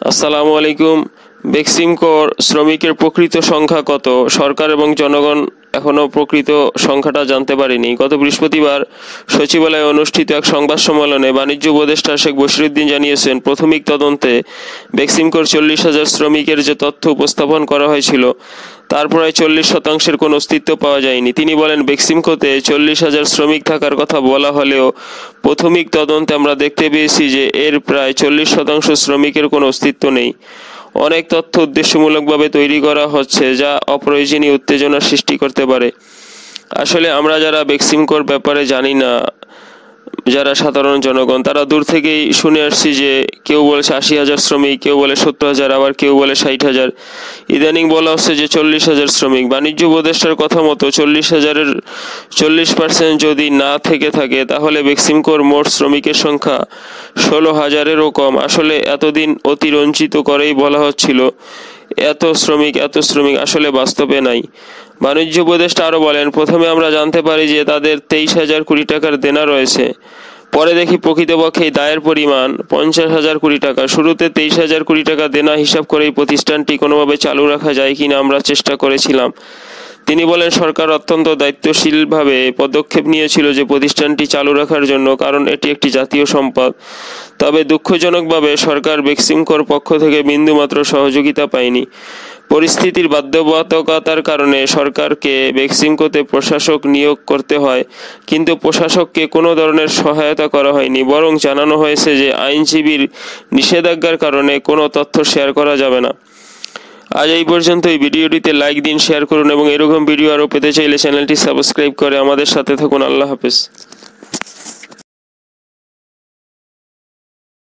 আসসালামু আলাইকুম। বেক্সিমকোর শ্রমিকের প্রকৃত সংখ্যা কত? সরকার এবং জনগণ এখনও প্রকৃত সংখ্যাটা জানতে পারেনি। গত বৃহস্পতিবার সচিবালয়ে অনুষ্ঠিত এক সংবাদ সম্মেলনে বাণিজ্য উপদেষ্টা শেখ বশিরউদ্দিন জানিয়েছেন, প্রাথমিক তদন্তে বেক্সিমকোর 40,000 শ্রমিকের যে তথ্য উপস্থাপন করা হয়েছিল তার প্রায় 40% কোনো অস্তিত্ব পাওয়া যায়নি। তিনি বলেন, বেক্সিমকোতে 40,000 শ্রমিক থাকার কথা বলা হলেও প্রাথমিক তদন্তে আমরা দেখতে পেয়েছি যে এর প্রায় 40% শ্রমিকের কোনো অস্তিত্ব নেই। অনেক তথ্য উদ্দেশ্যমূলকভাবে তৈরি করা হচ্ছে যা অপ্রয়োজনীয় উত্তেজনার সৃষ্টি করতে পারে। আসলে আমরা যারা বেক্সিমকোর ব্যাপারে জানি না, যারা সাধারণ জনগণ, তারা দূর থেকেই শুনে আসছি যে কেউ বলেছে 80,000 শ্রমিক, কেউ বলে 70,000, আবার কেউ বলে 60,000। ইদানিং বলা হচ্ছে যে 40,000 শ্রমিক। বাণিজ্য উপদেষ্টার কথা মতো 40,000-এর 40% যদি না থেকে থাকে তাহলে বেক্সিমকোর মোট শ্রমিকের সংখ্যা 16,000-এরও কম। আসলে এতদিন অতিরঞ্জিত করেই বলা হচ্ছিল এত শ্রমিক আসলে বাস্তবে নাই। বাণিজ্য উপদেষ্টা আরও বলেন, প্রথমে আমরা জানতে পারি যে তাদের 23,000 কোটি টাকার দেনা রয়েছে। পরে দেখি প্রকৃতপক্ষে দায়ের পরিমাণ 50,000 কোটি টাকা। শুরুতে 23,000 কোটি টাকা দেনা হিসাব করেই প্রতিষ্ঠানটি কোনোভাবে চালু রাখা যায় কিনা আমরা চেষ্টা করেছিলাম। তিনি বলেন, সরকার অত্যন্ত দায়িত্বশীলভাবে পদক্ষেপ নিয়েছিল যে প্রতিষ্ঠানটি চালু রাখার জন্য, কারণ এটি একটি জাতীয় সম্পদ। তবে দুঃখজনকভাবে সরকার বেক্সিমকোর পক্ষ থেকে বিন্দুমাত্র সহযোগিতা পায়নি। পরিস্থিতির বাধ্যবাধকতার কারণে সরকারকে বেক্সিমকোতে প্রশাসক নিয়োগ করতে হয়, কিন্তু প্রশাসককে কোনো ধরনের সহায়তা করা হয়নি, বরং জানানো হয়েছে যে আইনজীবীর নিষেধাজ্ঞার কারণে কোনো তথ্য শেয়ার করা যাবে না। আজ এই পর্যন্তই। ভিডিওটিতে লাইক দিন, শেয়ার করুন এবং এরকম ভিডিও আরও পেতে চাইলে চ্যানেলটি সাবস্ক্রাইব করে আমাদের সাথে থাকুন। আল্লাহ হাফেজ।